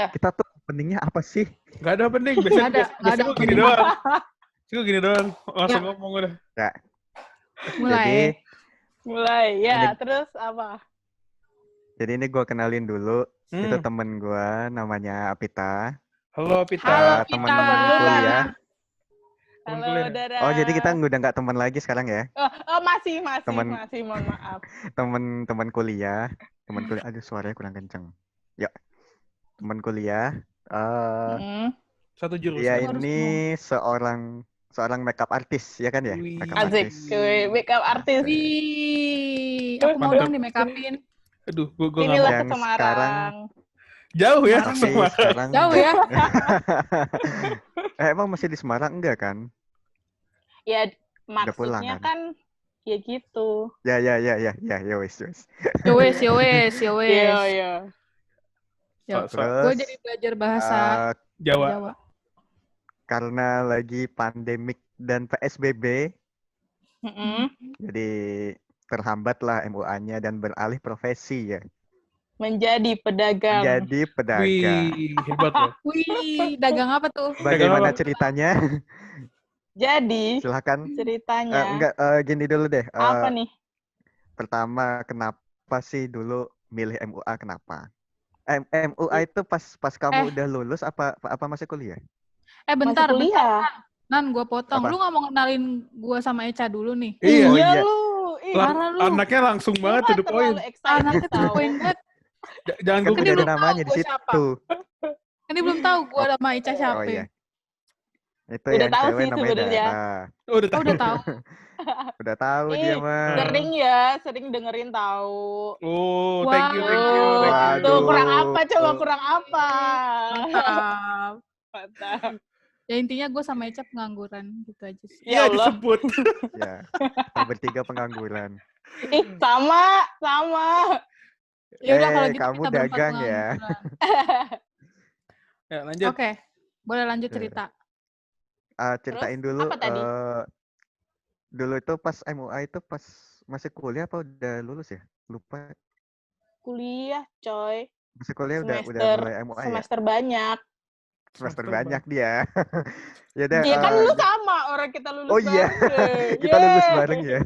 Kita tuh openingnya apa sih? Gak ada opening. Nggak ada Biasanya gue gini opening. doang. Gini doang. Langsung Ya. ngomong udah. Ya. Mulai. Jadi, Mulai. Ya, Ini- terus apa? jadi ini gue kenalin dulu. Itu Hmm. temen gue, namanya Apita. Halo Pita. Halo, Temen Pita. kuliah. Temen Halo, kuliah. Dara. Oh, jadi kita udah nggak temen lagi sekarang ya? masih, Temen- mohon maaf. Temen kuliah. Aduh, suaranya kurang kenceng. Ya, temen kuliah. Mm. Satu Dia jurusan. Harus ini seorang makeup artist, ya kan ya? Wih. Makeup Asik, artist. makeup artist. Wih, aku mau Mantap. dong di make upin. Aduh, gue nggak Inilah mau. Yang ke Semarang. sekarang- Jauh ya. Semarang. Tapi Semarang. sekarang Jauh ya? emang masih di Semarang enggak kan? Ya, pulang, maksudnya kan? kan ya gitu. Ya wes. Yo wes. Iya, iya. Ya, Terus gue jadi belajar bahasa Jawa. Jawa. karena lagi pandemik dan PSBB, Mm-mm. jadi terhambat lah MUA-nya dan beralih profesi ya. Menjadi pedagang. Menjadi pedagang. Wih, hebat loh. Wih, dagang apa tuh? Bagaimana Dagang apa? ceritanya? Jadi, Silahkan. ceritanya. Gini dulu deh. Apa nih? Pertama, kenapa sih dulu milih MUA? Kenapa? MUA itu pas kamu udah lulus apa masih kuliah? Bentar, Masih kuliah. Nan, gue potong. Apa? Lu nggak mau kenalin gue sama Eca dulu nih? Iya. Oh, iya. lu. Ih, Parah lu. Anaknya langsung lu banget mah to the point. terlalu excited Anaknya tuh tahu. poin banget. Jangan Kan gue udah ada belum namanya tahu di gua situ. siapa. Ini belum tahu gue sama Eca siapa. Oh iya. Itu Udah yang tahu cewek sih namanya sebenarnya. Dara. Oh, udah Oh, udah tahu. Udah tahu dia mah. Sering dengerin tahu. Oh, thank you. Waduh. Tuh, kurang apa coba, kurang apa? Mantap. Mantap. Ya intinya gue sama Eca pengangguran gitu aja sih. Iya, Ya Allah. disebut. Ya. Kita bertiga pengangguran. Ih, sama. Ya udah kalau gitu kamu kita berempat dagang ya. pengangguran. Ya, lanjut. Oke, boleh lanjut Oke. cerita. Ceritain Terus, dulu. apa tadi? Dulu itu pas MUA itu pas masih kuliah apa udah lulus ya? Lupa. Kuliah, coy. Masih kuliah udah mulai MUA ya? Semester banyak. Semester banyak dia. Ya udah. Iya kan lu sama orang kita lulus Oh iya, bareng. kita lulus bareng ya.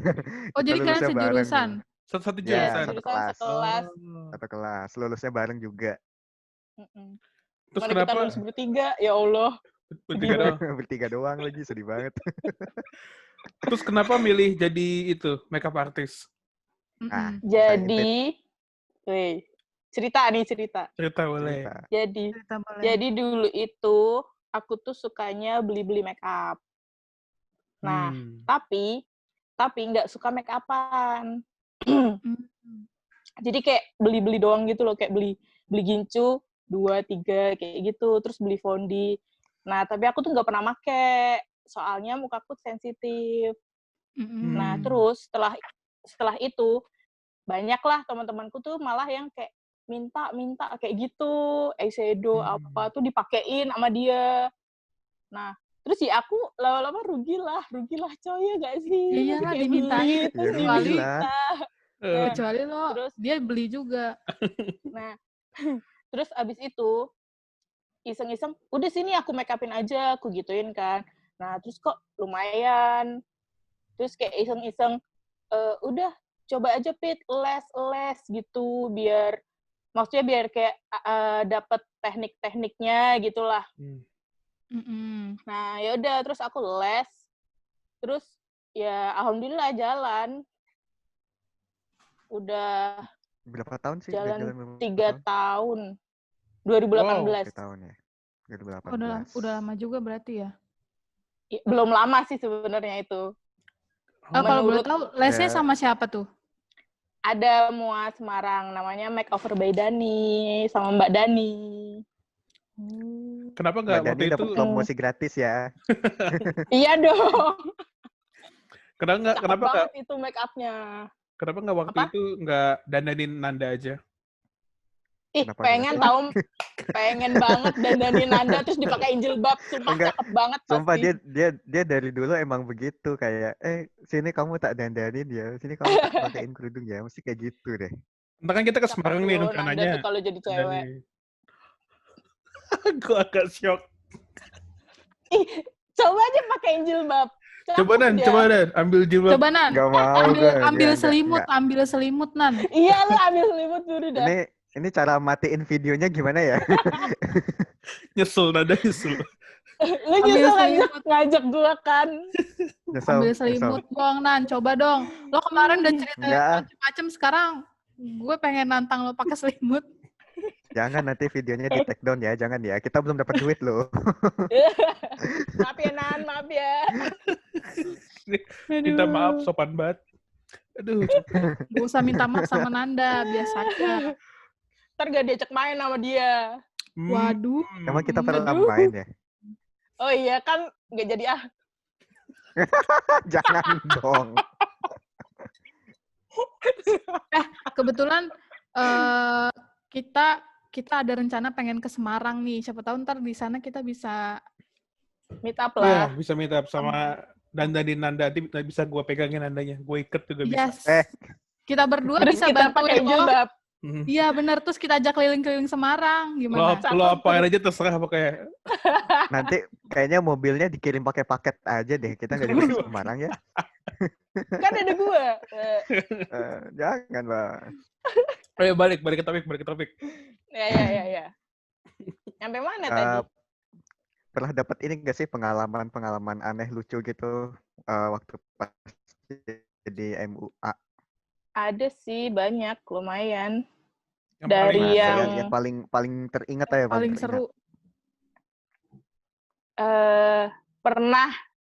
Oh, jadi kalian lulusnya bareng sejurusan? nih. Satu Ya, jurusan. satu Jurusan kelas. sekelas. Satu kelas. Lulusnya bareng juga. Mm-mm. Terus Mana kita kenapa? lulus bertiga, ya Allah. Bertiga doang. Bertiga doang lagi, sedih banget. Terus kenapa milih jadi itu makeup artist? Ah, Mm-mm. Jadi, cerita. Cerita boleh. cerita. Cerita boleh. Jadi dulu itu aku tuh sukanya beli-beli make up. Nah, tapi nggak suka make upan. Mm. Jadi kayak beli-beli doang gitu loh, kayak beli gincu 2, 3 kayak gitu, terus beli fondi. Nah, tapi aku tuh nggak pernah make, soalnya mukaku sensitif. Mm-mm. Nah, terus setelah itu banyaklah teman-temanku tuh malah yang kayak minta kayak gitu, eyeshadow apa tuh dipakein sama dia. Nah, terus ya aku lama-lama rugilah coy, ya gak sih? Ya iyalah, Kayak dimintain. beli, terus Ya rugilah. diminta. Kecuali lo, Terus- dia beli juga. Nah, terus abis itu iseng-iseng, udah sini aku make upin aja, aku gituin kan. Nah, terus kok lumayan. Terus kayak iseng-iseng, udah coba aja Pit, les gitu, maksudnya biar kayak dapet teknik-tekniknya gitulah. Mm-mm. Nah, ya udah terus aku les. Terus ya alhamdulillah jalan. Udah Berapa tahun sih? jalan berapa 3 tahun. 2018. Wow, 3 tahun ya. 2018. Udah lama juga berarti ya. Ya, belum lama sih sebenarnya itu. Kalau boleh Menurut- tahu, lesnya Ya. sama siapa tuh? Ada MUA Semarang, namanya Makeover by Dani, sama Mbak Dani. Kenapa nggak Mbak waktu Dani itu? dapat promosi gratis ya. Iya dong. Kenapa Cakep nggak? banget itu make up-nya. Kenapa nggak waktu Apa? itu nggak dandanin Nanda aja? Ih, Kenapa pengen enggak? tahu, pengen banget dandanin Nanda terus dipakein jilbab, sumpah Enggak. cakep banget Sumpah pasti. dia dari dulu emang begitu kayak sini kamu tak dandanin ya, sini kamu tak pakein kerudung ya, mesti kayak gitu deh. Entah kan kita ke Cakep Semarang nih loh, Nanda rencananya. tuh kalau jadi cewek. Dandanin. Gue agak shock. Ih, coba aja pakai jilbab. Coba Cakep Nan, dia. ambil jilbab. Coba Nan, Nggak mau ambil gue. ambil Nggak, selimut, nggak. ambil selimut Nan. Iya, lu ambil selimut dulu dah. Ini cara matiin videonya gimana ya? Nyesel, nada nyesel. Lu Ambil justru selimut. ngajak gua kan. Nyesel, Ambil nyesel. selimut dong Nan, coba dong. Lo kemarin udah cerita Nggak. macem-macem, sekarang gue pengen nantang lo pakai selimut. Jangan nanti videonya di take down ya, jangan ya. Kita belum dapat duit loh. Maaf ya Nan, maaf ya. Minta maaf, sopan banget. Aduh. Gak usah minta maaf sama Nanda, biasa aja. Ntar gak diajak main sama dia. Waduh. Emang kita pernah Aduh. main ya? Oh iya kan gak jadi ah. Jangan dong. Kebetulan kita ada rencana pengen ke Semarang nih. Siapa tahu ntar di sana kita bisa. Meet up Ya, lah. bisa meet up sama dandanin Nanda. Nanti bisa gue pegangin Nandanya. Gue iket juga bisa. Yes. Eh. Kita berdua Terus bisa kita bantuin pakai lo. jilbab. Iya benar, terus kita ajak keliling-keliling Semarang. Gimana? Lo apain aja terserah pokoknya. Nanti kayaknya mobilnya dikirim pakai paket aja deh. Kita nggak di Semarang ya. Kan ada gua. Jangan lah. Ayo balik ke topik. Ya. Sampai mana tadi? Pernah dapat ini nggak sih pengalaman aneh lucu gitu waktu pas di MUA? Ada sih banyak, lumayan. Yang Dari paling yang- seru. yang paling teringat ya Paling teringat. seru.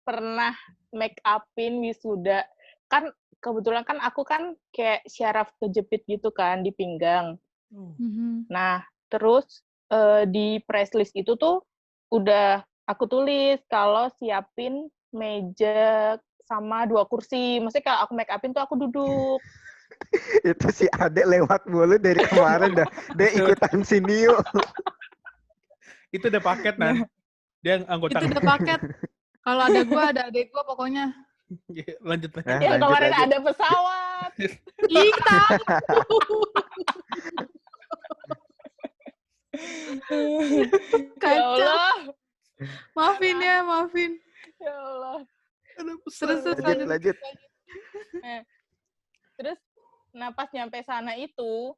Pernah make upin wisuda. Kan kebetulan kan aku kan kayak syaraf kejepit gitu kan di pinggang. Mhm. Nah, terus di press list itu tuh udah aku tulis kalau siapin meja sama 2 kursi. Maksudnya kalau aku make upin tuh aku duduk. Itu si adek lewat mulu dari kemarin dah. Dia ikutan sini yuk. Itu udah paket, Nan. Dia anggota. Itu udah paket. Kalau ada gua, ada adek gua pokoknya. Lanjut. Eh, Yang lanjut kemarin aja. ada pesawat. Ih, tahu. Ya Kacau. Allah. Maafin ya, maafin. Ya Allah. Terus Lanjut. Terus, nah pas nyampe sana itu,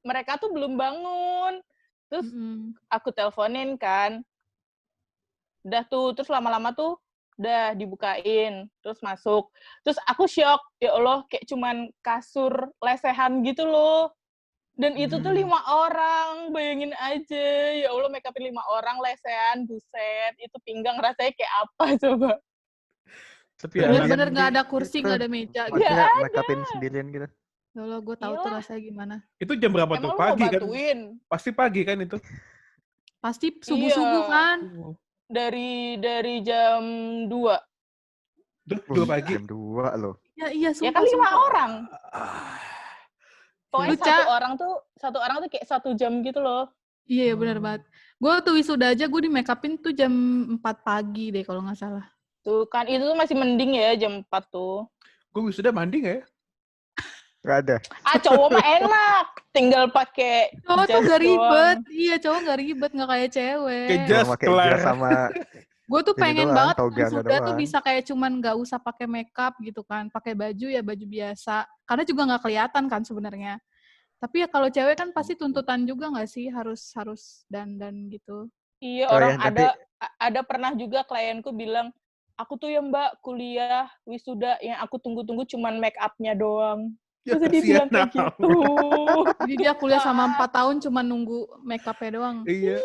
mereka tuh belum bangun. Terus Mm-mm. aku teleponin kan. Udah tuh, terus lama-lama tuh udah dibukain, terus masuk. Terus aku shock, ya Allah, kayak cuman kasur lesehan gitu loh. Dan itu tuh 5 orang, bayangin aja. Ya Allah, make upin 5 orang, lesehan, buset. Itu pinggang rasanya kayak apa coba? Tapi Ya, Bener-bener yang nggak di- ada kursi, itu. nggak ada meja. Gitu. Maksudnya make upin sendirian gitu. Ya Allah, gue tahu tuh Iyalah. rasanya gimana. itu jam berapa tuh? Emang lu mau Pagi kan? bantuin? Pasti pagi kan itu? Pasti subuh-subuh Iya. kan. Dari jam 2. Dua pagi. Jam 2 loh. Iya, Ya sumpah. kan 5 sumpah. orang. Pokoknya Luca. satu orang tuh kayak 1 jam gitu loh. Iya, bener banget. Gue tuh wisuda aja, gue di make upin tuh jam 4 pagi deh kalau nggak salah. Tuh kan, itu tuh masih mending ya jam 4 tuh. Gue wisuda mandi nggak ya? Nggak ada. Ah, cowok mah enak. Tinggal pakai Cowok tuh jas gak ribet. doang. Iya, cowok gak ribet, gak kayak cewek. Kayak Cuma jas pakai kelar. jas sama Gue tuh Ini pengen doang, banget toga wisuda tuh doang. bisa kayak cuman gak usah pakai makeup gitu kan. Pakai baju ya baju biasa. Karena juga gak kelihatan kan sebenarnya. Tapi ya kalau cewek kan pasti tuntutan juga gak sih harus dandan gitu. Iya, Oh, orang ya, nanti- ada pernah juga klienku bilang, aku tuh ya Mbak kuliah wisuda yang aku tunggu-tunggu cuman make up-nya doang. Ya, Masa dia bilang kayak kasihan gitu? Jadi dia kuliah sama 4 tahun cuma nunggu make-up-nya doang. Iya.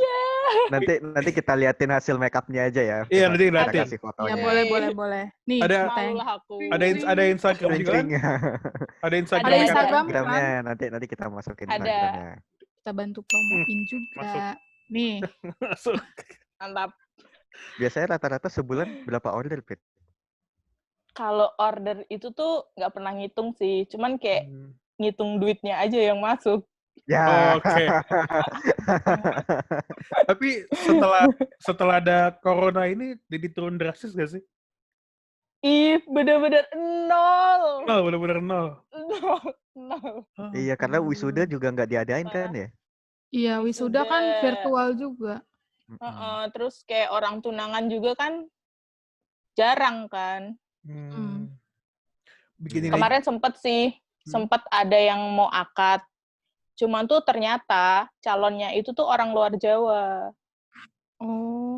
nanti kita liatin hasil make up-nya aja ya. Iya, nanti Kita liatin. kasih Ya fotonya. boleh. Nih, Ada- kita Malu lah aku. Ada Instagram juga kan? Cring-cring. Ada Instagram. Ada kan? Instagram. Instagramnya nanti kita masukin Ada. Instagramnya. kita bantu promoin juga. masuk. Nih, Masuk. Mantap. Biasanya rata-rata sebulan berapa order, Pit? Kalau order itu tuh nggak pernah ngitung sih. Cuman kayak Hmm. ngitung duitnya aja yang masuk. Ya. Oke. Tapi setelah ada corona ini jadi turun drastis gak sih? Ih, bener-bener nol. Nol, bener-bener nol. Nol. Oh. Iya, karena wisuda juga nggak diadain kan ya? iya wisuda kan Wisuda. virtual juga. Terus kayak orang tunangan juga kan jarang kan. Bikin ini Kemarin sempet ada yang mau akad. Cuman tuh ternyata calonnya itu tuh orang luar Jawa.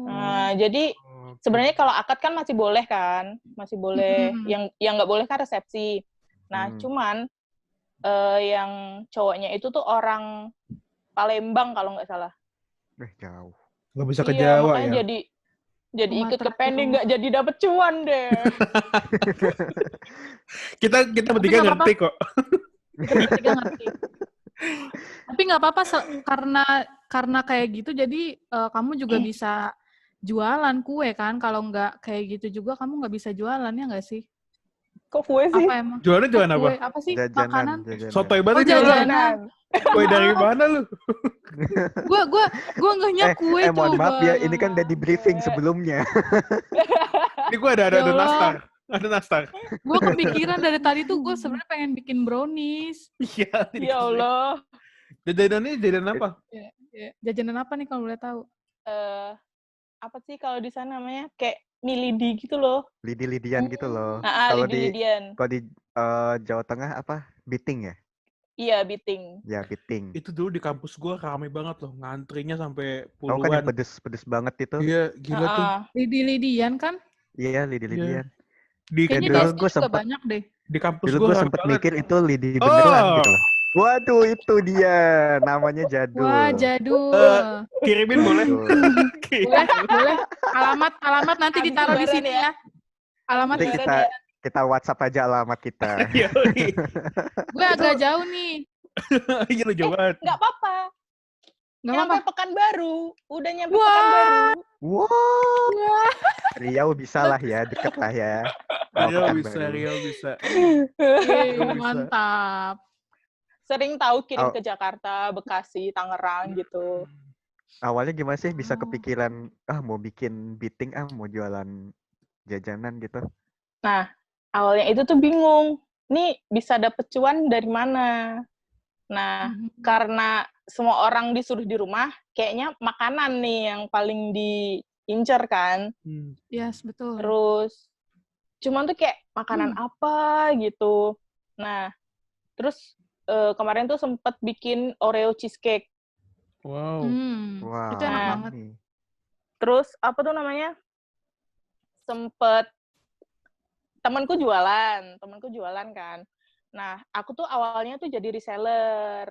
Nah, jadi sebenarnya kalau akad kan masih boleh kan? Masih boleh. Yang nggak boleh kan resepsi. Nah, cuman yang cowoknya itu tuh orang Palembang kalau nggak salah. Jauh. nggak bisa ke Iya, Jawa makanya ya. jadi ikut ke Sumatera pending Jawa. nggak jadi dapet cuan deh. Kita bertiga nggak ngerti kok. Kita bertiga ngerti. Tapi nggak apa-apa karena kayak gitu jadi kamu juga bisa jualan kue kan. Kalau nggak kayak gitu juga kamu nggak bisa jualan, ya nggak sih? Kok kue sih? Apa emang? Jualannya jualan apa? Kue apa sih? Makanan? Sotoy banget ini orang. Jajanan. Kue dari mana lu? Gua ngehnya kue coba. Mohon maaf ya, ini kan udah di briefing sebelumnya. Ini gue ada Ya Allah. nastar. Ada nastar. Gue kepikiran dari tadi tuh gue sebenarnya pengen bikin brownies. Iya. Ya Allah. Jajanannya jajanan apa? Ya, jajanan apa nih kalau boleh tahu? Apa sih kalau di sana namanya? Kayak milidi gitu loh. Lidi-lidian gitu loh. Kalau di lidian. Kalau di Jawa Tengah apa? Biting ya? Iya, biting. Ya, biting. Itu dulu di kampus gue rame banget loh. Ngantrinya sampai Tahu kan yang puluhan. pedes banget itu? Iya, gila tuh. Lidi-lidian kan? Iya, lidi-lidian. Kayaknya dulu di gue sini juga sempet banyak deh. Di kampus Dulu gue gue rame sempet banget. mikir itu lidi beneran gitu loh. Waduh, itu dia. Namanya jadul. Wah, jadul. Kirimin boleh? Boleh. Alamat nanti Habis ditaruh di lebaran sini ya. Alamat Nanti kita WhatsApp aja alamat kita. Yoi. gue agak jauh nih. Iya lu jauh banget. Nggak apa-apa. Nggak Nyampe apa-apa. Pekanbaru. Udah nyampe Pekanbaru. Wow. Riau bisa lah ya, deket lah ya. Riau bisa. Mantap. Sering tahu kirim ke Jakarta, Bekasi, Tangerang gitu. Awalnya gimana sih bisa kepikiran, mau bikin biting, mau jualan jajanan gitu? Nah, awalnya itu tuh bingung. Nih bisa dapet cuan dari mana? Nah, karena semua orang disuruh di rumah, kayaknya makanan nih yang paling diincar kan. Yes, betul. Terus, cuman tuh kayak makanan apa gitu. Nah, terus kemarin tuh sempet bikin Oreo cheesecake. Wow. Wow. Itu enak banget. Terus, apa tuh namanya? Sempet temanku jualan kan. Nah, aku tuh awalnya tuh jadi reseller.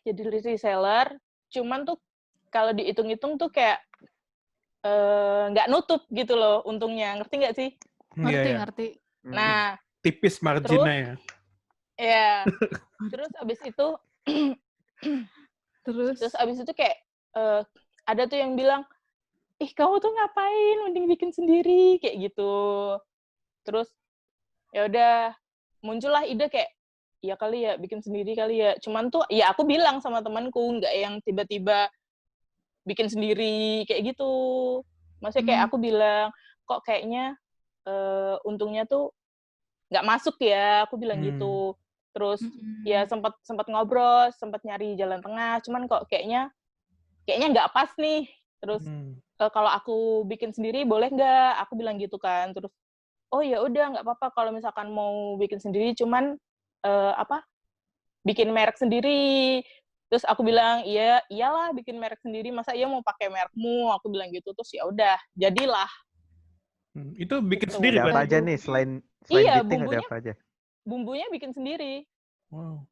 Jadi reseller, cuman tuh kalau dihitung-hitung tuh kayak nggak nutup gitu loh untungnya. Ngerti nggak sih? Ngerti. Nah, tipis marginnya ya. Iya. Terus abis itu Terus abis itu kayak ada tuh yang bilang, ih kamu tuh ngapain, mending bikin sendiri kayak gitu. Terus ya udah muncullah ide kayak ya kali ya bikin sendiri kali ya. Cuman tuh ya aku bilang sama temanku, nggak yang tiba-tiba bikin sendiri kayak gitu. Maksudnya kayak aku bilang kok kayaknya untungnya tuh nggak masuk ya, aku bilang gitu. Terus ya sempat ngobrol, sempat nyari jalan tengah, cuman kok kayaknya nggak pas nih. Terus kalau aku bikin sendiri boleh nggak? Aku bilang gitu kan. Terus oh ya udah nggak apa-apa kalau misalkan mau bikin sendiri, cuman bikin merek sendiri. Terus aku bilang iyalah bikin merek sendiri, masa iya mau pakai merekmu? Aku bilang gitu. Terus ya udah jadilah. Itu bikin Gitu. sendiri Ada apa berarti? aja nih selain Iya, biting ada apa aja? Bumbunya bikin sendiri. Wow.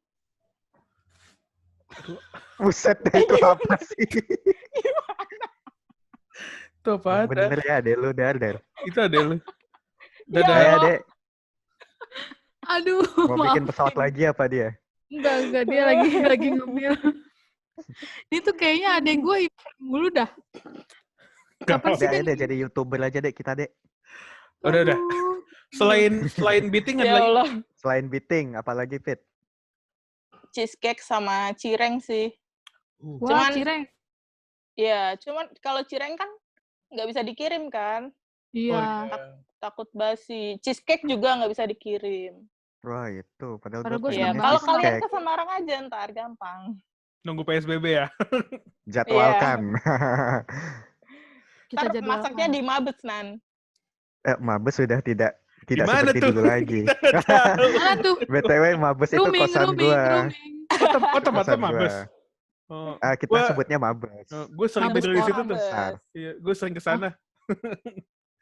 Buset, itu apa sih? Itu apa? Bener ya, adek lu dadar. Itu ada lu. Ya Dadah. Kayak Allah. adek aduh, mau bikin pesawat lagi apa dia? Enggak, dia lagi ngemil. Ini tuh kayaknya adek gue mulu dah. Kapan sih Udah kan? deh jadi YouTuber aja dek kita dek. Udah. Selain beating Ya ada lagi? Allah. Selain beating, apalagi Fit? Cheesecake sama cireng sih. Wah, Cuman- cireng. Ya, cuman kalau cireng kan nggak bisa dikirim kan. Iya. Takut basi. Cheesecake juga nggak bisa dikirim. Wah itu, padahal Padahal gue gua Iya, seneng kalau banget. kalian ke Semarang aja ntar gampang. Nunggu PSBB ya. Jadwalkan. Kita Ntar masaknya jadwalkan. di Mabes, Nan. Mabes sudah tidak Di mana seperti tuh? dulu lagi. Kita nggak tahu. Mana tuh? BTW Mabes itu Rooming, kosan rooming, gua. rooming. Oh, tempatnya Kosan Mabes. gua. Oh, Kita gua- sebutnya Mabes. gue sering Mabes tidur di situ Pora. tuh. Bentar. Iya, gue sering ke sana.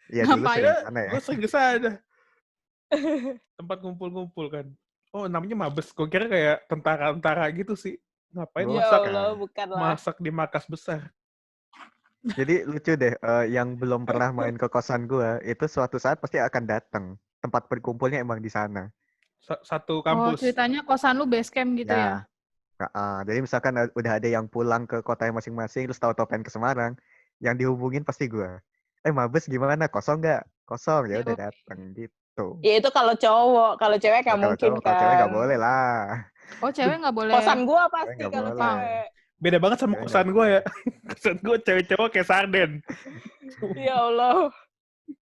Iya dulu Ngapain? sering sana ya. Gue sering ke sana. Tempat ngumpul-ngumpul kan. Oh, namanya Mabes. Gue kira kayak tentara-tentara gitu sih. Ngapain Bukan. Ya masak Allah, bukan lah. masak di markas besar? Jadi lucu deh, yang belum pernah main ke kosan gua, itu suatu saat pasti akan datang. Tempat berkumpulnya emang di sana. Satu Oh, kampus. ceritanya kosan lu base camp gitu ya? Jadi misalkan udah ada yang pulang ke kotanya masing-masing, terus tahu-tahu pengen ke Semarang, yang dihubungin pasti gua. Mabes gimana? Kosong nggak? Kosong, ya udah datang gitu. Ya itu kalau cowok, kalau cewek nggak Kalau mungkin cowok, kan. kalau cewek nggak boleh lah. Oh, cewek nggak boleh. Kosan gua pasti nggak kalau boleh. cewek. Beda banget sama Cewek kosan nggak gue ya. boleh. Kosan gue cewek-cewek kayak sarden. Ya Allah.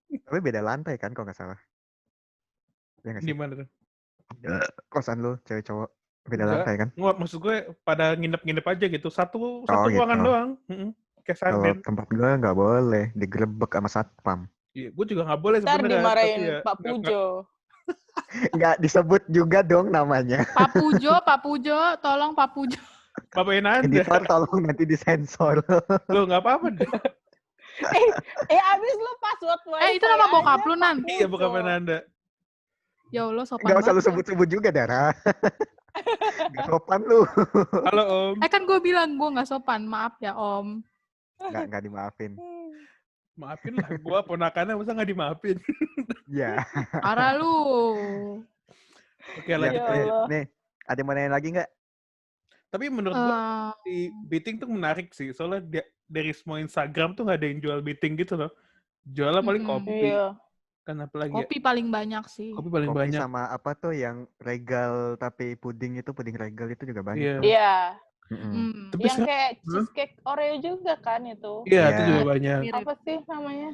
Tapi beda lantai kan kalau nggak salah. Ya nggak sih? Gimana tuh? Kosan lu cewek cowok beda Enggak. lantai kan? Nggak, maksud gue pada nginep-nginep aja gitu. Satu Oh, ruangan gitu. doang. Kayak Kalau sarden. tempat gua nggak boleh, digerebek sama satpam. Iya, gue juga nggak boleh Ntar sebenarnya. dimarahin tapi ya, Pak Pujo. Nggak disebut juga dong namanya. Pak Pujo, tolong Pak Pujo. Bapakin Anda. Editor tolong nanti disensor. Lo nggak apa-apa deh. Abis lu password wifi Itu nama bokap aja, lu, Nan. Pak Iya, Pujo. bapakin Anda. Ya Allah, sopan Nggak usah lu banget. sebut-sebut juga, Dara. Nggak sopan lu. Halo Om. Kan gue bilang gue nggak sopan. Maaf ya, Om. Nggak dimaafin. Maafin lah, gue ponakannya masa nggak dimaafin. Iya. Parah lu. Oke, Ya, lanjut Ya aja. Allah. nih, ada yang mau nanya lagi nggak? Tapi menurut gue Eh, di beating tuh menarik sih. Soalnya dari semua Instagram tuh nggak ada yang jual beating gitu loh. Jualnya paling Mm-mm. kopi. Iya. Kan apalagi ya? kopi paling banyak sih. Kopi paling Kopi banyak. sama apa tuh yang regal tapi puding regal itu juga banyak. Iya. tuh. Iya. Mm-mm. Hmm. Tapi Yang sekarang- kayak cheesecake Oreo juga kan itu. Iya, itu Iya. juga banyak. Mirip. Apa sih namanya?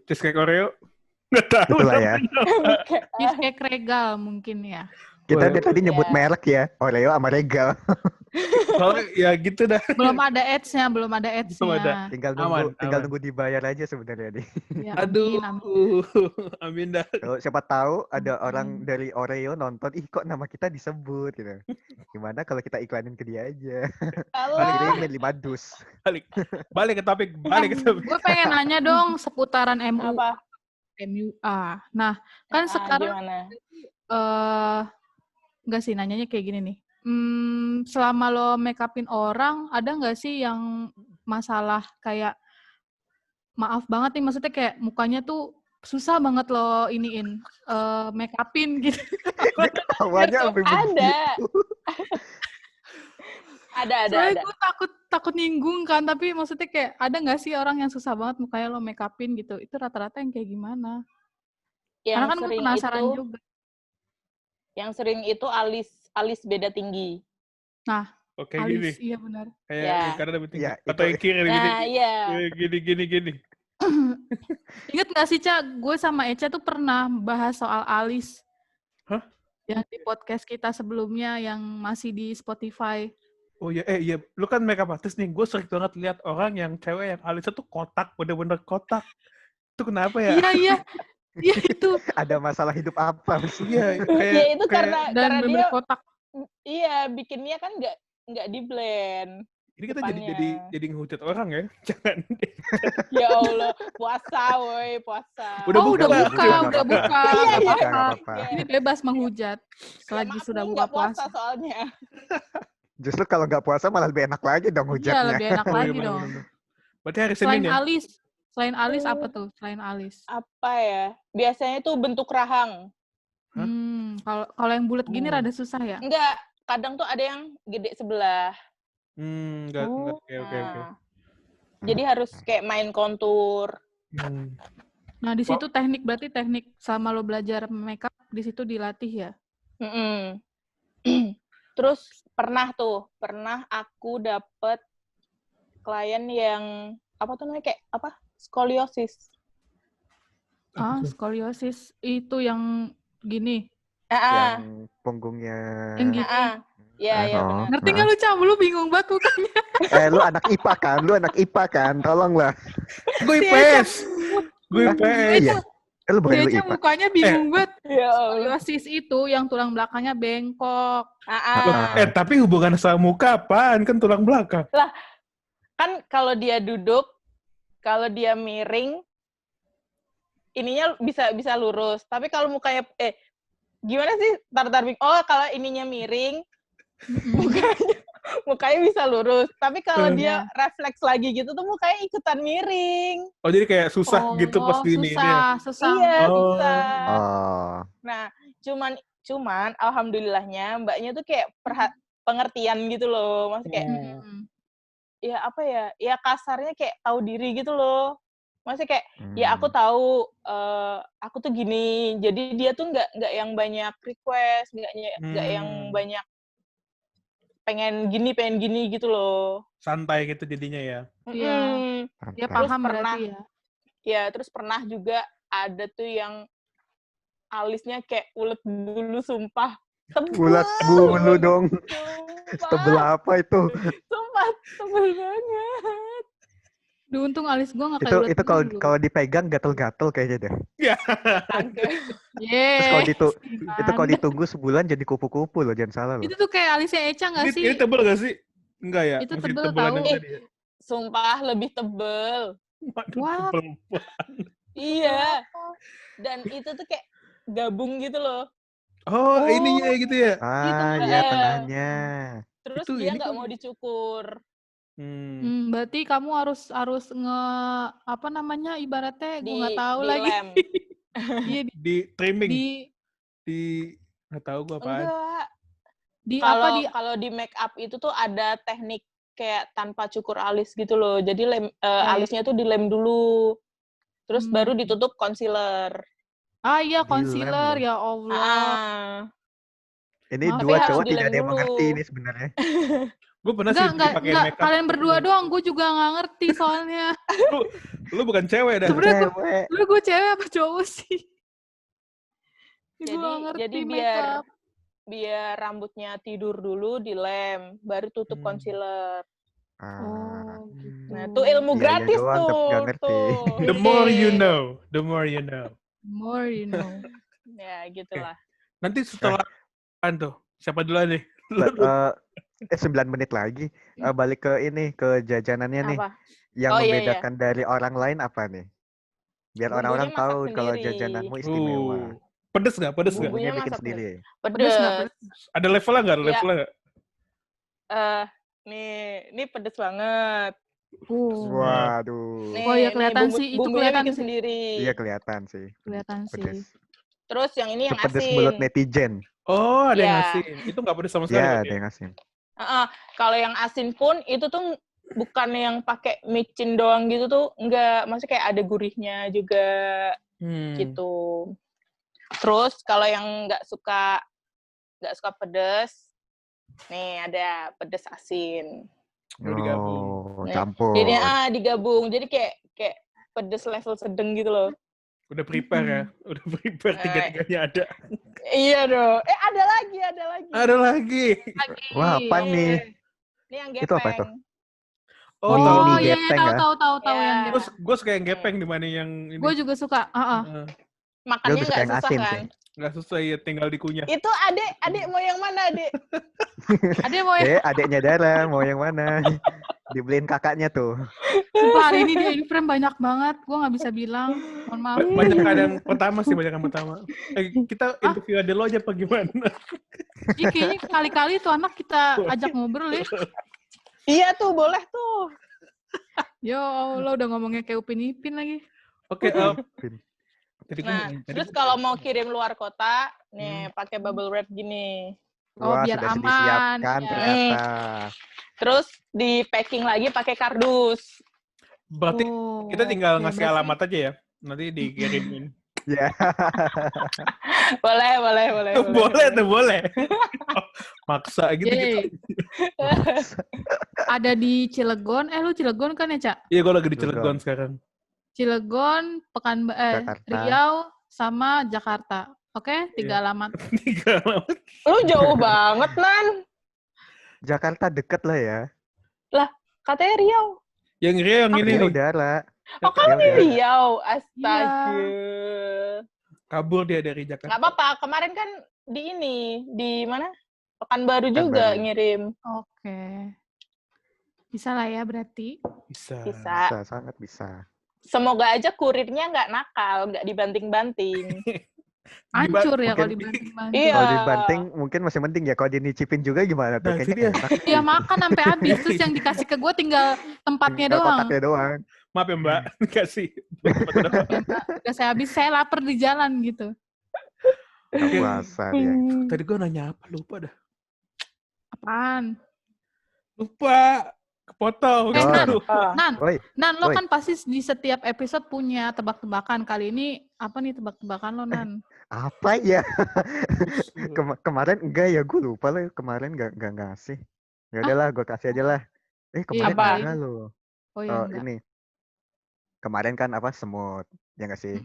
Cheesecake Oreo? Nggak tahu. Itulah ya. namanya. Cheesecake regal mungkin ya. Kita Boleh. dari tadi nyebut Iya. merek ya, Oreo sama Regal. Soalnya ya gitu dah. Belum ada ads-nya, belum ada Belum ada. ads-nya. Tinggal Aman. nunggu dibayar aja sebenarnya nih. Ya, Aduh. amin. Amin dah. Kalau siapa tahu ada Mm-mm. orang dari Oreo nonton, ih kok nama kita disebut gitu. Gimana kalau kita iklanin ke dia aja? Allah. Kirimin 5 dus. Balik ke topik. Gue pengen nanya dong seputaran Apa? MUA. Nah, kan sekarang Gimana? nggak sih nanyanya kayak gini nih. Selama lo make upin orang, ada nggak sih yang masalah kayak maaf banget nih, maksudnya kayak mukanya tuh susah banget lo iniin make upin gitu. Awalnya sampai Ada. begitu. Ada. Soalnya gue takut nyinggung kan, tapi maksudnya kayak ada nggak sih orang yang susah banget mukanya lo make upin gitu? Itu rata-rata yang kayak gimana? Yang Karena kan gue sering penasaran itu, juga. yang sering itu alis beda tinggi. Oke, gini. Alis, iya benar. Kayak Ya. yang kanan lebih tinggi. Ya, Atau itu- yang kiri lebih Nah, tinggi. iya. Gini. Ingat nggak sih, Ca? Gue sama Eca tuh pernah bahas soal alis. Hah? Yang di podcast kita sebelumnya yang masih di Spotify. Oh iya, iya. Lu kan makeup artist nih. Gue sering banget lihat orang yang cewek yang alisnya tuh kotak. Bener-bener kotak. Itu kenapa ya? Iya. Iya itu. Ada masalah hidup apa? Iya, kayak... Ya itu karena Dan bener dia kotak. iya bikinnya kan nggak di blend. Ini kita depannya. jadi ngehujat orang ya. Jangan. Ya Allah, puasa woi, puasa. Udah Oh, buka, udah Mbak. buka. Nggak Udah buka. Iya, Nggak iya. apa-apa. Nggak apa-apa. Ini bebas menghujat. Ya, Selagi maaf sudah nih, buka nggak puasa. soalnya. Justru kalau nggak puasa malah lebih enak lagi dong Iya, hujatnya. lebih enak Oh, iya, lagi bener, dong. bener. Berarti hari Selain Senin ya? alis. Selain alis apa tuh? Selain alis. Apa ya? Biasanya tuh bentuk rahang. Hah? Kalau yang bulat gini Oh. rada susah ya? Enggak, kadang tuh ada yang gede sebelah. Enggak. Oh. Oke. Nah, jadi harus kayak main kontur. Nah, di situ berarti teknik selama lo belajar makeup di situ dilatih ya? Mm-mm. Terus pernah aku dapet klien yang apa tuh namanya kayak apa? Skoliosis. Skoliosis itu yang gini. Ah, Yang punggungnya Yang gini. Iya, iya Oh. benar. Ngerti nggak lu, Cam? Lu bingung banget mukanya. Lu anak IPA kan? Lu anak IPA kan? Tolonglah. Gue Si IPS. Gue Hah? IPS. Iya. Lu bukan Si lu Eca IPA. mukanya bingung banget. Ya Allah. Skoliosis itu yang tulang belakangnya bengkok. Loh, Ah, tapi hubungan sama muka apaan? Kan tulang belakang. kan kalau dia duduk, kalau dia miring, ininya bisa lurus. Tapi kalau mukanya gimana sih? Oh, kalau ininya miring, mukanya bisa lurus. Tapi kalau dia refleks lagi gitu tuh mukanya ikutan miring. Oh, jadi kayak susah gitu pas di ini. Susah. Iya, Oh. susah. Oh. Nah, cuman alhamdulillahnya mbaknya tuh kayak pengertian gitu loh. Maksudnya kayak ya apa ya? Ya kasarnya kayak tahu diri gitu loh. Maksudnya kayak ya aku tahu aku tuh gini. Jadi dia tuh nggak yang banyak request, nggak yang banyak pengen gini gitu loh. Santai gitu jadinya ya. Iya. Dia paham berarti ya. Ya, terus pernah juga ada tuh yang alisnya kayak ulet bulu, sumpah. Ulet bulu dong. Sumpah. Tebel apa itu? Sumpah, tebel banget. Duh, untung alis gue nggak kayak ulet Itu bulu. kalau dipegang gatel-gatel kayaknya deh. Terus kalau ditunggu sebulan jadi kupu-kupu loh, jangan salah loh. Itu tuh kayak alisnya Eca nggak sih? Ini tebel gak sih? Enggak ya? Itu masih tebel tebelan tahu. yang tadi ya? Sumpah, lebih tebel. Wah. Iya. Dan itu tuh kayak gabung gitu loh. Oh, ininya gitu ya? Iya tengahnya. Terus Itu dia ini nggak kan- mau dicukur. Berarti kamu harus apa namanya ibaratnya gue nggak tahu di lagi. lem. Iya Di trimming. di Nggak tahu gue apaan. Enggak. di Kalau di make up itu tuh ada teknik kayak tanpa cukur alis gitu loh. Jadi alisnya tuh dilem dulu. Terus baru ditutup concealer. Iya concealer ya Allah. Ini Maaf dua ya, cowok harus tidak ada yang dilem mengerti dulu. ini sebenarnya. Gue pernah sih pakai Enggak, makeup. kalian berdua doang, gue juga nggak ngerti soalnya. Lu bukan cewek dah. Sebenarnya gue cewek apa cowok sih? Jadi biar rambutnya tidur dulu dilem, baru tutup concealer. Nah, itu ilmu gratis tuh. The more you know. The more you know. More you know. Ya, gitulah. Nanti setelah tuh, siapa duluan nih? 9 menit lagi. Balik ke ini, ke jajanannya nih. Apa? Yang membedakan dari orang lain apa nih? Biar orang-orang tahu kalau jajananmu istimewa. Pedes nggak? Bumbunya bikin sendiri ya? Pedes. Ada levelnya nggak? Ini pedes banget. Waduh. Oh ya kelihatan sih, itu kelihatan bikin sendiri. Iya kelihatan sih. Kelihatan sih. Pedes. Terus yang ini yang Sepedes asin. mulut netizen. Oh, ada yang asin. Itu nggak pedes sama sekali. Iya, ada yang asin. Kalau yang asin pun itu tuh bukan yang pakai micin doang gitu tuh, enggak. Maksudnya kayak ada gurihnya juga gitu. Terus kalau yang nggak suka pedes, nih ada pedes asin. Campur. Jadi digabung. Jadi kayak pedes level sedang gitu loh. Udah prepare ya? Udah prepare tiga-tiganya ada. Iya dong. Ada lagi. Wah, apa nih? Ini yang gepeng. Itu apa itu? Oh iya, tahu yang gepeng. Terus gue suka yang gepeng dibanding yang ini. Gue juga suka. Makannya nggak susah asin, kan? Nggak susah ya, tinggal dikunyah. Itu adik mau yang mana, adik? Adik mau yang adiknya Dara mau yang mana? Dibeliin kakaknya tuh. Sumpah hari ini di Inframe banyak banget. Gue nggak bisa bilang. Mohon maaf. Banyak yang pertama. Kita interview ada lo aja apa gimana? Iya kayaknya kali-kali tuh anak kita ajak ngobrol ya. Iya tuh, boleh tuh. Ya Allah, udah ngomongnya kayak Upin Ipin lagi. Oke, terus kalau mau kirim luar kota, nih pakai bubble wrap gini. Biar sudah aman. Disiapkan ternyata. Terus di packing lagi pakai kardus. Berarti kita tinggal ngasih alamat aja ya. Nanti dikirimin. Ya. Boleh. Maksa gitu. Ada di Cilegon. Lu Cilegon kan ya, Cak? Iya, gue lagi di Cilegon sekarang. Cilegon, Riau, sama Jakarta. Oke, 3 alamat. 3 alamat. Lu jauh banget, Nan. Jakarta deket lah ya. Katanya Riau. Yang Ria yang ini Dia nih. udara. Oh, kamu di udara. Riau. Astaga. Kabur dia dari Jakarta. Nggak apa-apa. Kemarin kan di mana? Pekanbaru juga Pekanbaru. ngirim. Oke. Bisa lah ya berarti. Bisa. Bisa, sangat bisa. Semoga aja kurirnya nggak nakal, nggak dibanting-banting. Hancur ya kalau mungkin- dibanting-banting. Iya. Kalau dibanting mungkin masih mending ya. Kalau dinicipin juga gimana tuh? Nah, itu Kayaknya dia. enak. Dia makan sampai habis, terus yang dikasih ke gue tinggal tempatnya Tinggal doang. kotaknya doang. Maaf ya Mbak, kasih. Ya, Mbak, udah saya habis, saya lapar di jalan gitu. Nggak puasa dia. Tadi gue nanya apa? Lupa dah. Apaan? Lupa. Kepotong. Eh, Nan. Ah. Woi, Nan, lo Woi. kan pasti di setiap episode punya tebak-tebakan. Kali ini apa nih tebak-tebakan lo, Nan? apa ya? Kemarin enggak ya, gue lupa lah. Kemarin enggak ngasih. Ya udahlah, gue kasih aja lah. Kemarin Apa? enggak loh. Oh ya enggak. Ini. Kemarin kan apa? Semut. Ya nggak sih?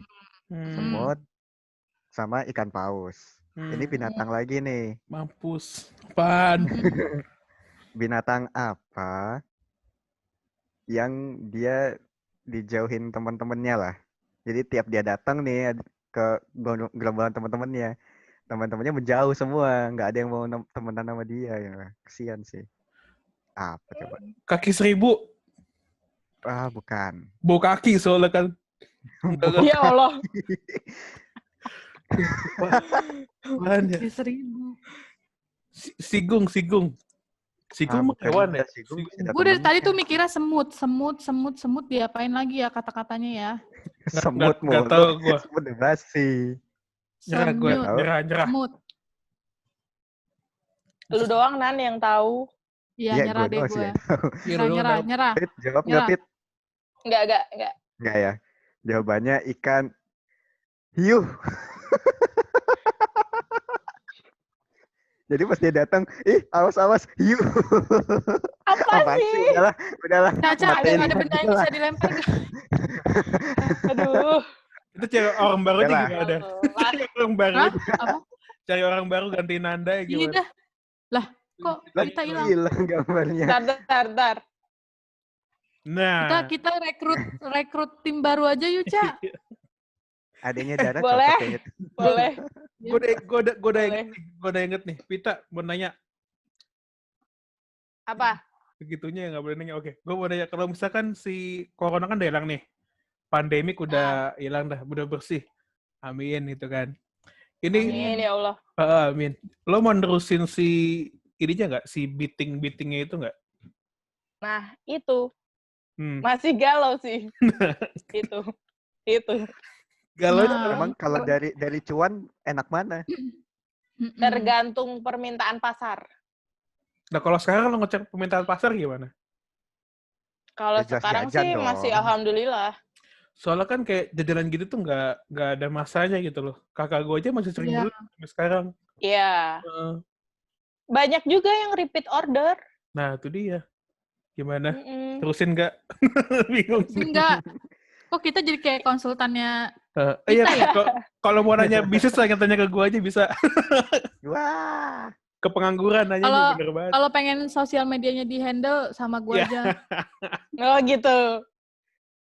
Semut sama ikan paus. Ini binatang lagi nih. Mampus. Apaan? Binatang apa yang dia dijauhin teman-temannya lah. Jadi tiap dia datang nih ke gerombolan teman-temannya, teman-temannya menjauh semua, nggak ada yang mau temenan sama dia ya. Kesian sih. Apa coba? Kaki 1000. Bukan. Bau kaki soalnya kan. Ya Allah. Apaan ya? Ya 1000. Sigung. Sigung mah Bukan hewan juga, ya? Sigung Sigung. masih ada Gue dari tadi temennya. tuh mikirnya semut. Diapain lagi ya kata-katanya ya? Semut Nggak mulu. tahu gua. Semut udah basi. Nyerah gue. Semut. Nyerah. Semut. Lu doang Nan yang tahu. Iya, nyerah gua deh doang sih gue. yang tahu. Iya, lu doang tahu. Nyerah. Pit, jawab nggak Nyerah. Pit? Enggak. Nggak ya. Jawabannya ikan hiu. Jadi pas dia datang, awas hiu. Apa Apaan sih? Udahlah. Caca, ada benda yang bisa dilempar nggak? Aduh. Itu cari orang baru aja Yalah. gimana? Lah, Orang baru. Hah? Apa? Cari orang baru ganti Nanda ya Iya gimana? dah. Lah, kok Lah, kita hilang? hilang gambarnya. Tar. Nah. Kita rekrut tim baru aja yuk, Ca. Adanya Dara Boleh. cocok kayaknya. Boleh. Gue udah inget nih. Pita mau nanya. Apa? Begitunya nggak boleh nanya. Oke, gue mau nanya. Kalau misalkan si corona kan udah hilang nih. Pandemik udah hilang dah. Udah bersih. Amin itu kan. Ini, Amin ya Allah. amin. Lo mau nerusin si ininya nggak? Si beating-beatingnya itu nggak? Nah, itu. Hmm. Masih galau sih. Itu. Galau Nah. Emang kalau dari cuan enak mana? Mm-mm. Tergantung permintaan pasar. Nah kalau sekarang lo ngecek permintaan pasar gimana? Kalau Ya, jelas sekarang jajan sih dong. masih alhamdulillah. Soalnya kan kayak jajanan gitu tuh nggak ada masanya gitu loh. Kakak gue aja masih sering Iya. beli sampai sekarang. Iya. Heeh. Banyak juga yang repeat order. Nah itu dia. Gimana? Mm-mm. Terusin nggak? Bingung. Enggak. Kok kita jadi kayak konsultannya? Iya. Bisa ya? Kalau mau nanya bisnis tanya ke gue aja bisa. Wah. Ke pengangguran aja Kalau- bener banget. Kalau pengen sosial medianya di handle sama gue Iya. aja. Oh gitu.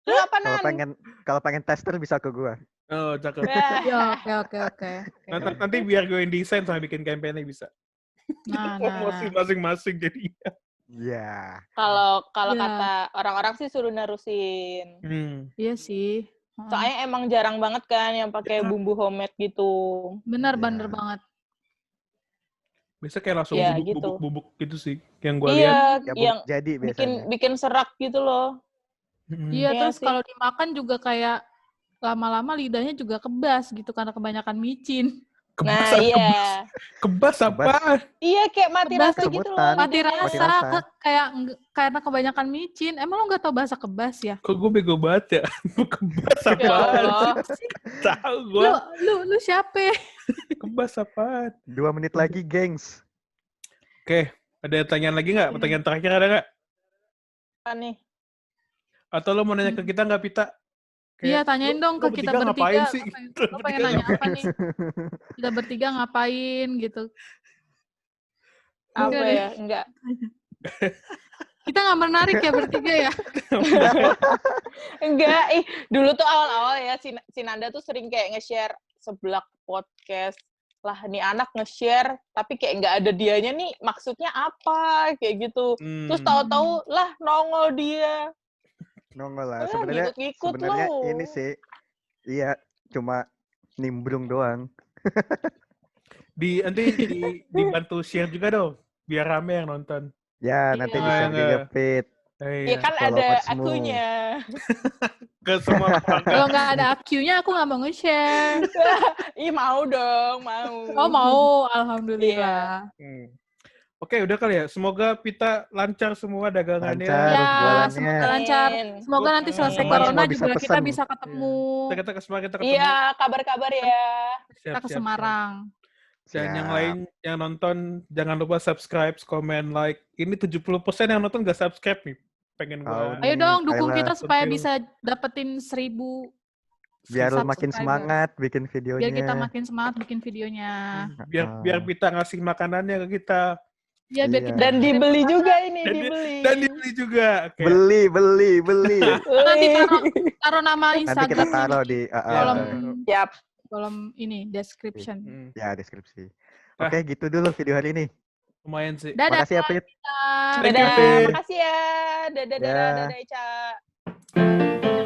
Lu apa Kalau Nan? pengen tester bisa ke gua. Oh cakep. Ya. Ya, oke. Nanti biar gue yang desain sama bikin campaign-nya bisa. Nah. Promosi masing-masing jadi. Iya. Kalau Iya. kata orang-orang sih suruh nerusin. Iya sih. Soalnya emang jarang banget kan yang pakai bumbu homemade gitu. Bener Iya. banget. Biasa kayak langsung Iya, gitu. bubuk gitu sih. Yang gue lihat. Iya, Ya yang jadi biasanya. bikin serak gitu loh. Iya, Iya terus sih. kalau dimakan juga kayak lama-lama lidahnya juga kebas gitu karena kebanyakan micin. Kebas, Nah, iya. Kebas apa? Iya, kayak mati Kebas rasa gitu loh. kesemutan. Mati lidahnya. rasa, rasa. karena kebanyakan micin. Emang lo nggak tahu bahasa kebas ya? Kok gue bego banget ya? Kebas Ya apa? Allah. Tahu gue. Lu siapa? Kebas apa? 2 menit lagi, gengs. Oke, ada pertanyaan lagi nggak? Pertanyaan terakhir ada nggak? Apa nih? Atau lo mau nanya ke kita nggak, Pita? Iya, tanyain dong lo ke kita ngapain bertiga. sih? Lo pengen nanya apa nih? Kita bertiga ngapain gitu? Apa Enggak ya? Enggak. Kita nggak menarik ya bertiga ya. Enggak. Dulu tuh awal-awal ya si Nanda tuh sering kayak nge-share seblak podcast. Lah, nih anak nge-share tapi kayak nggak ada dianya nih, maksudnya apa? Kayak gitu. Terus tahu-tahu lah nongol dia. Nongol lah. Lah, Sebenarnya lo. ini sih, iya, cuma nimbrung doang. Nanti dibantu share juga dong, biar rame yang nonton. Ya, nanti Iya. di-share Enggak. juga feed. Ya kan Follow ada Coach Mo. akunya. Ke semua orang. Kalau nggak ada AQ-nya aku nggak mau nge-share. Ih, mau dong, mau. Oh mau, alhamdulillah. Oke, udah kali ya. Semoga Pita lancar semua dagangannya. Lancar. Ya, jualannya. semoga lancar. Amin. Semoga nanti selesai Amin. corona Semua bisa juga kita pesen. bisa ketemu. Kita ketemu. Iya, kabar-kabar ya. Kita ke Semarang. Dan yang Siap. lain yang nonton, jangan lupa subscribe, comment, like. Ini 70% yang nonton gak subscribe nih. Pengen Tahu gua. nih. Ayo dong dukung Ayolah. kita supaya Thank you. bisa dapetin 1000 Biar lo makin subscriber. semangat bikin videonya. Biar kita makin semangat bikin videonya. Biar Pita ngasih makanannya ke kita. Ya biar Iya. kita Dan dibeli juga ini, Dan dibeli juga. Oke. Beli. nanti taruh nama Nanti kita Instagram taruh di di kolom Yap. kolom ini description. ya deskripsi. Oke, gitu dulu video hari ini. Lumayan sih. Dadah. Makasih ya, Pit. Thank you, Dadah, Fit. makasih ya. Dadah, Ya. dadah, Ica.